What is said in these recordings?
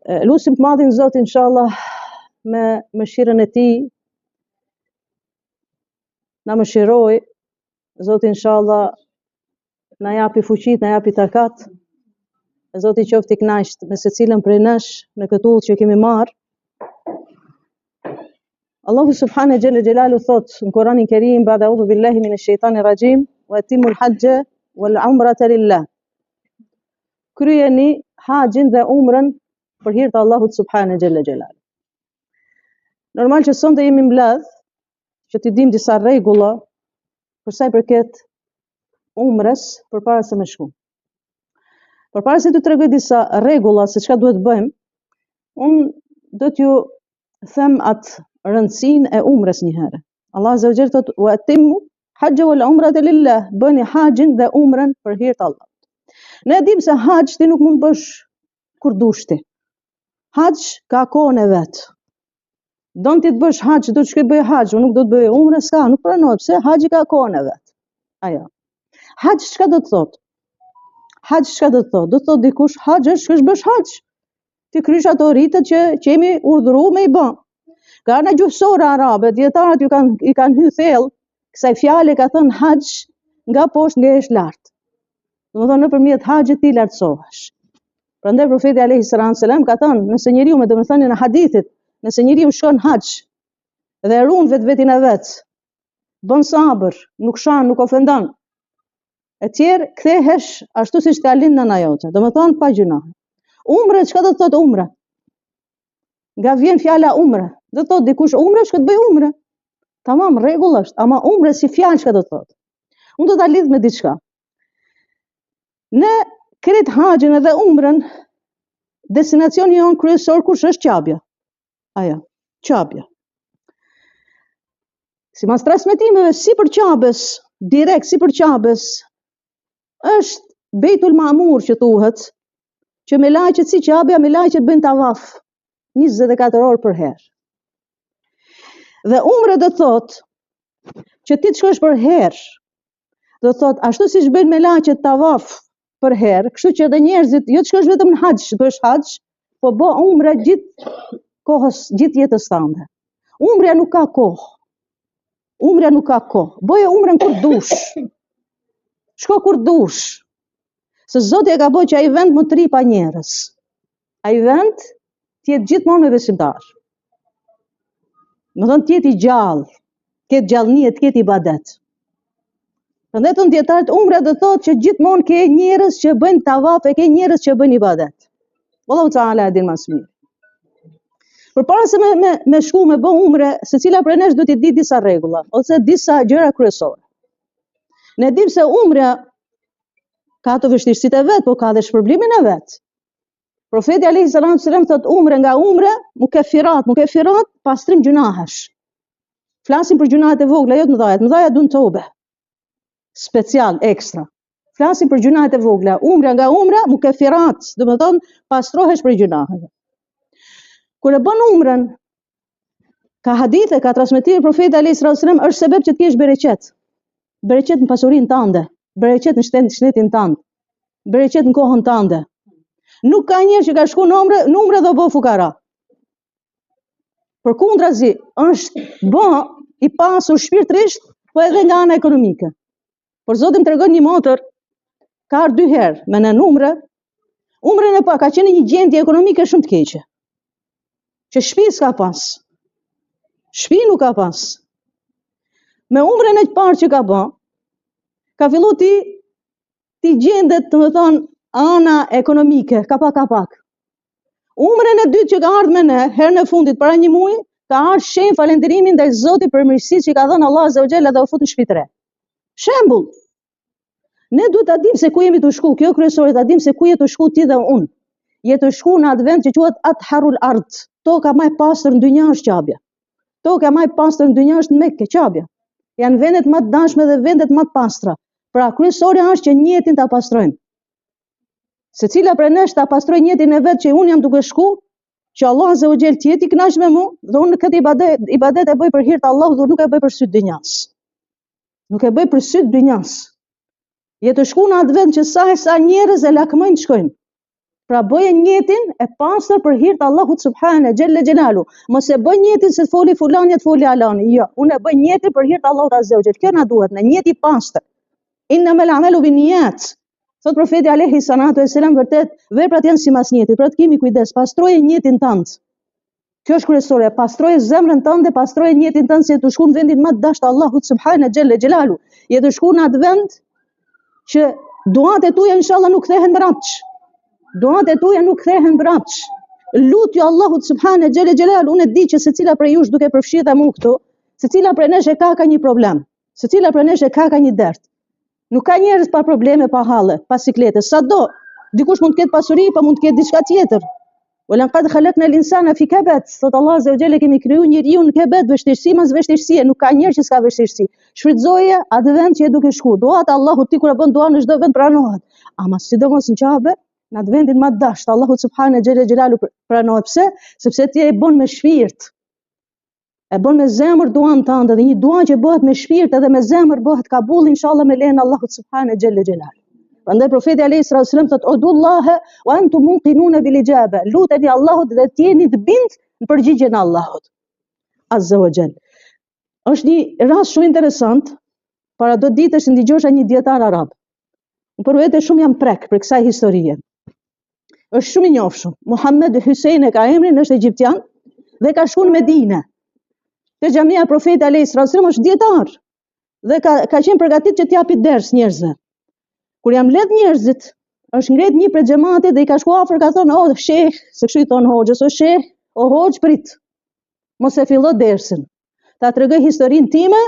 Lusim të madhin Zot inshallah me mëshirën e tij na mëshiroj, Zoti inshallah na japi fuqit, na japi takat. Zoti qoftë i kënaqur me secilën prej nesh në këtë udhë që kemi marrë. Allahu subhanahu jalla jalalu thot në Kur'anin Kerim, ba'da a'udhu billahi minash shaitanir rajim, wa atimul hajja wal umrata lillah. Kryeni haxhin dhe umrën për hir të Allahut subhanahu jalla jalalu. Normal që sonte jemi mbledh që t'i dim disa rregulla për sa i përket umrës përpara se me shku. Përpara se t'ju tregoj disa rregulla se çka duhet bëjmë, unë do t'ju them atë rëndësinë e umrës një herë. Allah azza wa jalla thot: "Wa atimmu hajja wal umrata lillah", bëni haxhin dhe umrën për hir të Allahut. Ne dim se haxh ti nuk mund bësh kur dush ti. Haxh ka kohën e vet. Don ti të bësh haxh, do të shkoj bëj haxh, unë nuk do të bëj umrë, s'ka, nuk pranohet, pse haxhi ka kohën e vet. Ajo. Haxh çka do të thotë? Haxh çka do të thotë? Do të thotë dikush haxh është bësh haxh. Ti krysh ato ritet që jemi urdhëruar me i bë. Ka ana gjuhësore arabe, dietarët i kanë hyrë thellë kësaj fjale, ka thënë haxh nga poshtë ngrehesh lart. Domethënë nëpërmjet haxhit ti lartësohesh. Prandaj profeti alayhis salam ka thënë, nëse njeriu me domethënë në hadithit, nëse njeriu shkon haxh dhe ruan vetin e vet, bën sabër, nuk shan, nuk ofendon, e tjerë kthehesh ashtu siç ka lind nëna jote, domethënë pa gjuna. Umra, çka do të thotë umra? Nga vjen fjala umra, do të thotë dikush umra, shkoj të bëj umra. Tamam, rregull është, ama umra si fjalë çka do të thotë? Unë do ta lidh me diçka. Ne kret haxhin edhe umrën, destinacioni jon kryesor kush është? Qabja. Aja, Qabja. Sipas transmetimeve sipër Qabës, direkt sipër Qabës, është Beitul Ma'mur që thuhet, që me laqet si Qabja, me laqet bën tavaf 24 orë për herë. Dhe umra do të thotë që ti të shkosh për herë. Do të thotë ashtu siç bën me laqet tavaf për herë, kështu që edhe njerëzit jo të shkosh vetëm në haxh, bësh haxh, po bë umra gjithë jetës tënde. Umra nuk ka kohë. Umra nuk ka kohë. Bëje umrën kur dush. Shko kur dush. Se Zoti e ka bëu që ai vend më të ri pa njerëz. Ai vend të jetë gjithmonë me besimtar. Më thënë të jetë i gjallë, të ketë gjallënie, të ketë ibadet. Prandaj thon dietarët umra do thotë që gjithmonë ke njerëz që bëjnë tavaf, e ke njerëz që bëjnë ibadet. Wallahu ta'ala adin mas mirë. Përpara se me shku me bë umre, secila prej nesh duhet të di disa rregulla ose disa gjëra kryesore. Ne dim se umra ka të vështirësitë e vet, po ka dhe shpërblimin e vet. Profeti alayhis salam thot umre nga umre, mukeffirat, pastrim gjunahesh. Flasim për gjunahet e vogla, jo të mëdha, të mëdha duan tobe. Special, ekstra. Flasim për gjunahet e vogla, umra nga umra, mukeffirat, do të thonë pastrohesh për gjunahet. Kur e bën umrën, ka hadithe, ka transmetuar profeti alayhis salam, është sebeb që të kesh bereqet. Bereqet në pasurinë tënde, bereqet në shtetin tënd, bereqet në kohën tënde. Nuk ka njerëz që ka shku në umrë dhe bë fukara. Përkundrazi, është bë i pasur shpirtërisht, po edhe nga ana ekonomike. Por Zoti më tregon një motër, ka ardhur 2 herë me në umrën e pa ka qenë një gjendje ekonomike shumë të keqe. Që shtëpi s'ka pas. Shtëpi nuk ka pas. Me umrën e parë që ka bë, ka filluar ti gjendet, do të thonë, ana ekonomike, ka pak. Umrën e dytë që ka ardhur me ne, herën e fundit para një muaji, ka ardhur shenjë falënderimin ndaj Zotit për mirësitë që ka dhënë Allah azza wa jalla dhe u fut në shtëpi të re. Shembull. Ne duhet ta dim se ku jemi të shku, kjo kryesore ta dim se ku je të shku ti dhe unë. Je të shku në atë vend që quhet Atharul Ard. Toka më e pastër në dynjë është Qabja. Toka më e pastër në dynjë është Mekë, Qabja. Janë vendet më të dashme dhe vendet më të pastra. Pra kryesorja është që njëtin ta pastrojmë. Secila prej nesh ta pastroj njëtin e vet që unë jam duke shku, që Allah azza wa jall të jetë i kënaqur me mua, dhe unë këtë ibadet e bëj për hir të Allahut dhe nuk e bëj për sy të dynjas. Nuk e bëj për sy të dynjas. Je të shku në atë vend që sa njerëz e lakmojnë të shkojnë. Pra bëje njetin e pastër për hir të Allahut subhane xhelle xhelalu. Mos e bëj njetin se foli fulani, të foli alani. Jo, unë e bëj njetin për hir të Allahut azza wa xhel. Kjo na duhet, në njeti i pastër. Innamal a'malu binniyat. Thot profeti alayhi salatu wassalam, vërtet veprat janë sipas njetit. Pra të kemi kujdes, pastroje njetin tënd. Kjo është kryesore, pastroje zemrën tënde, pastroje njetin tënd se të shkon në vendin më të dashur të Allahut subhane xhelle xhelalu. Je të shkon në atë vend që duat e tuaja inshallah nuk kthehen mbrapsht. Duat e tuaja nuk kthehen mbrapsht. Lutju Allahut subhane xhelle xhelalu, unë e di që secila prej jush duke përfshirë dhe mua këtu, secila prej nesh e ka një problem. Secila prej nesh e ka një dert. Nuk ka njerëz pa probleme, pa halle, pa siklete. Sado, dikush mund të ketë pasuri, pa mund të ketë diçka tjetër. Wala qad khalaqna al-insana fi kabad. Sot Allah azza wa jalla kemi krijuar njeriu në kabad, vështirësi mas vështirësie, nuk ka njerëz që s'ka vështirësi. Shfrytëzoje atë vend që e duke shku. Duat Allahut ti kur e bën dua në çdo vend pranohet. Ama sidomos në Qabe, në atë vendin më të dashur, Allahu subhanahu xhelle xhelalu pranohet. Pse? Sepse ti e bën me shpirt. E bën me zemër duan tënde, dhe një dua që bëhet me shpirt edhe me zemër bëhet kabull inshallah me lehen Allahut subhanahu xhelle xhelalu. Prandaj profeti alayhis salam thotë udullaha wa antum muqinuna bil ijaba. Luteni Allahut dhe të jeni të bindur në përgjigjen e Allahut azza wa jall. Është një rast shumë interesant. Para do ditësh ndigjosha një dietar arab. Unë për vete shumë jam prek për kësaj historie. Është shumë i njohshëm. Muhammed Hussein e ka emrin, është egjiptian dhe ka shkuar në Medinë. Te xhamia profeti alayhis salam është dietar dhe ka qenë përgatitur që t'japi ders njerëzve. Kur jam mbledh njerëzit, është ngret një prej xhamatit dhe i ka shkuar afër, ka thonë, "O sheh, se kështu i thon hoxhës, o sheh, o hoxh prit. Mos e fillo dersin. Ta tregoj historinë time,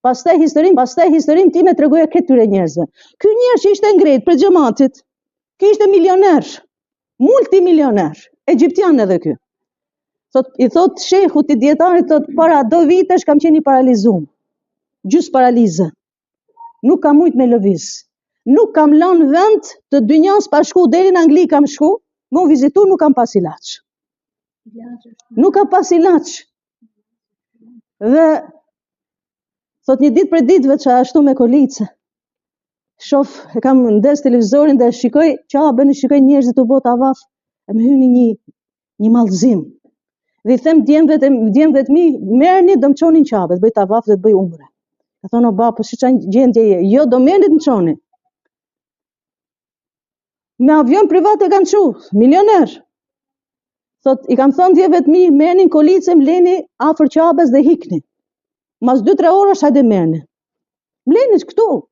pastaj historinë time tregoja këtyre njerëzve." Ky njerëz që ishte ngret prej xhamatit, ky ishte milioner, multimilioner, egjiptian edhe ky. I thot shehut i dietarit, thot, para do vitesh kam qenë i paralizuar. Gjys paralize. Nuk kam mujt me lëviz. Nuk kam lënë vend të dynjas pa shku, deri në Angli kam shku, më vizitu, nuk kam pas ilaç. Nuk kam pas ilaç. Dhe thot një ditë për ditëve që ashtu me kolice. Shof, e kam ndes televizorin dhe shikoj Qabën, shikoj njerëzit u bota avaf, e më hyni një mallëzim. Dhe i them djemve të mi, merrni do më çonin Qabë, bëj avaf dhe të bëj umre. Ka thonë, o baba, si çan gjendje je? Jo, do merrni të më çoni. Me avion privat e kanë qu, milioner. Thot, i kam thonë djeve të mi, merrni kolicë, mleni afër Qabës dhe hikni. Mas 2-3 orësh hajde merrni. Mleni këtu.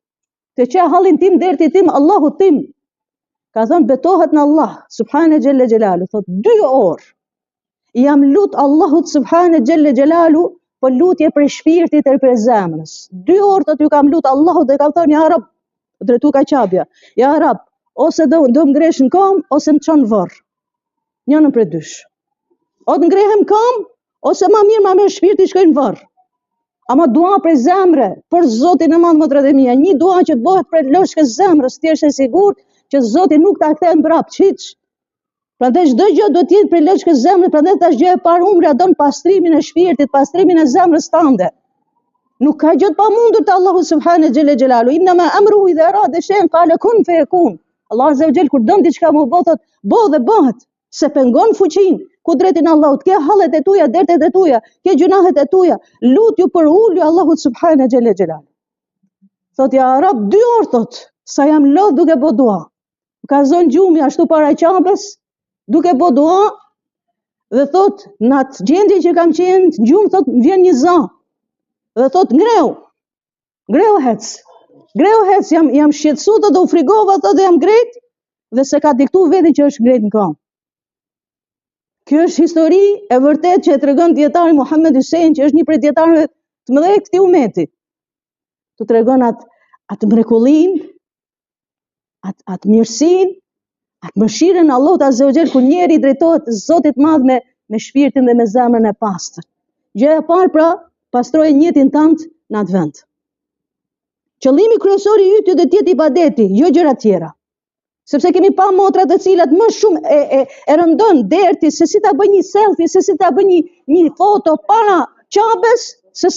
Te që hallin tim, derti tim, Allahut tim. Ka thonë, betohet në Allah, subhane xhelle xhelalu. Thot, 2 orë. Jam lut Allahut subhane xhelle xhelalu, po lutje për shpirtit e për zemrës. 2 orë të ty kam lut Allahut dhe kam thonë, ja Rab, drejtu ka Qabja, ja Rab, ose do më ngresh në kam, ose më çon varr. Njënën prej dysh. O të ngrehem kam, ose ma mirë ma merr shpirti shkoj në varr. Ama dua për zemre, për Zotin e madh motrat e mia, një dua që të bëhet për loshkës zemrës, ti është e sigurt që Zoti nuk ta kthen mbrapsht hiç. Prandaj çdo gjë do të jetë për loshkës zemrës, prandaj tash gjë e parë umra don pastrimin e shpirtit, pastrimin e zemrës tënde. Nuk ka gjë të pamundur te Allahu subhanahu xhelle xhelalu. Inna ma amruhu idha arada shay'an qala kun fayakun. Allah azza wa jall kur don diçka më bëhet, thot bëh dhe bëhet. Se pengon fuqinë, kudretin e Allahut, ke hallet e tuaja, dertet e tuaja, ke gjunahet e tuaja, lutju për ulje Allahut subhanahu xhelle xhelalu. Thot ja Rab 2 orë thot, sa jam lodh duke bë dua. Ka zonë gjumi ashtu para Qabës, duke bë dua, dhe thot në atë gjendje që kam qenë gjumë, thot vjen një zë. Dhe thot ngreu hec, jam shqetësuar dhe u frigova, thot dhe jam ngret, dhe se ka diktu vetë që është ngret në kam. Kjo është histori e vërtet që e tregon dietari Muhammed Hussein, që është një prej dietarëve të mëdhenj këtij umeti. Tu tregon atë mrekullinë, atë mirësinë, atë mëshirën e Allahut azza wa jall, ku njeri drejtohet Zotit madh me shpirtin dhe me zemrën e pastër. Gjëja e parë pra, pastroje njetin tënd në atë vend. Qëllimi kryesor i yt do të jetë ibadeti, jo gjëra tjera. Sepse kemi pa motra të cilat më shumë e rëndon derti se si ta bëj një selfie, se si ta bëj një foto para Qabës, se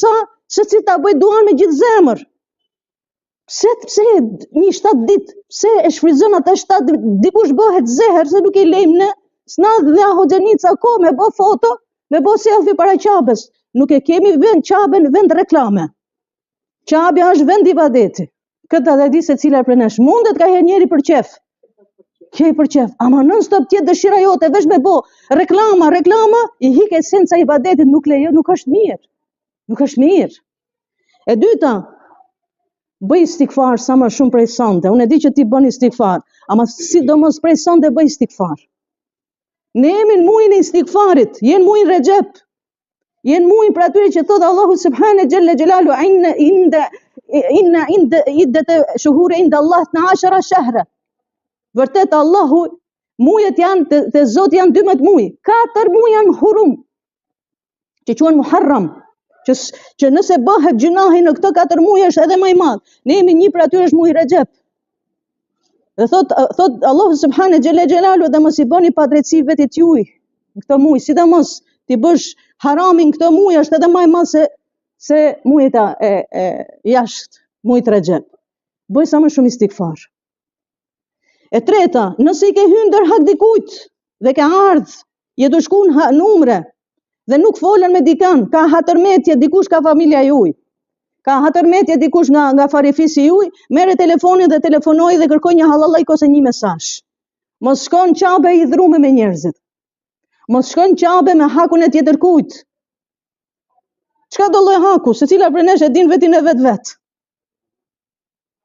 si ta bëj duan me gjithë zemër. Pse 7 ditë, pse e shfryzon ata 7 ditë, dikush bëhet zeher se nuk i lejmë ne, s'na dhe hoxhenica ko me bë foto, me bë selfie para Qabes. Nuk e kemi vend Qaben vend reklame. Qabja është vend ibadeti. Këtë dhe di se cila për nesh. Mundet ka herë njeri për qef. Kej për qef. Ama non stop tjetë dëshira jote, vesh me bo reklama, i hik esenca ibadetit, nuk është mirë. Nuk është mirë. E dyta, bëj istikfar sa më shumë prej sonde. Unë e di që ti bën istikfar, ama sidomos prej sonde bëj istikfar. Ne jemi në muajin e istikfarit, jenë muajin Rexhep. Jenë muajin për atyre që thotë Allahu subhane gjelle gjelalu, inna iddete shuhure inda Allah 12 shahra. Vërtet Allahu, mujet janë, të Zot janë 12 muj. 4 muj janë hurum, që quhen Muharram. Që nëse bëhet gjunahi në këto 4 muaj është edhe më i madh. Ne jemi një për atyre është muaj Rexhep. Dhe thot Allahu subhane gjelle gjelalu dhe mos i bëni padrejtësi vetit juaj në këto muaj, sidomos ti bësh haramin këto muaj është edhe më i madh se muajt e jashtë, muajt Rexhep. Bëj sa më shumë istikfar. E treta, nëse i ke hyrë ndër hak dikujt dhe ke ardhur, je do shku në numre dhe nuk folën me dikan, ka hatërmetje dikush ka familja juaj. Ka hatërmetje dikush nga farifisi juaj, merre telefonin dhe telefonoj dhe kërkoj një halallajk ose një mesazh. Mos shkon Qabe i dhrume me njerëzit. Mos shkon Qabe me hakun e tjetër kujt. Çka do lloj haku, secila prej nesh e din vetin e vet.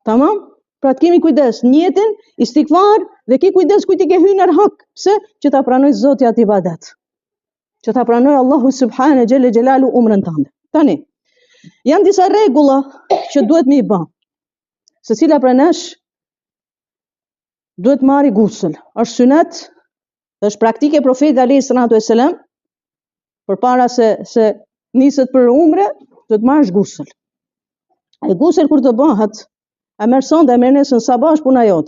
Tamam? Pra të kemi kujdes, njetin, istikfar dhe ki kujdes kujt i ke hyrë në hak. Pse? Që ta pranoj Zoti atë ibadet. Që ta pranoj Allahu subhane gjelle gjelalu umrën tënde. Tani, janë disa rregulla që duhet me i bë. Secila prej nesh duhet marri gusl. Është sunet, është praktike profetit alayhis salatu vesselam, përpara se niset për umre, duhet marrësh gusl. E gusl kur të bëhet, e merr sonde, e merr nesër sabah është puna jote.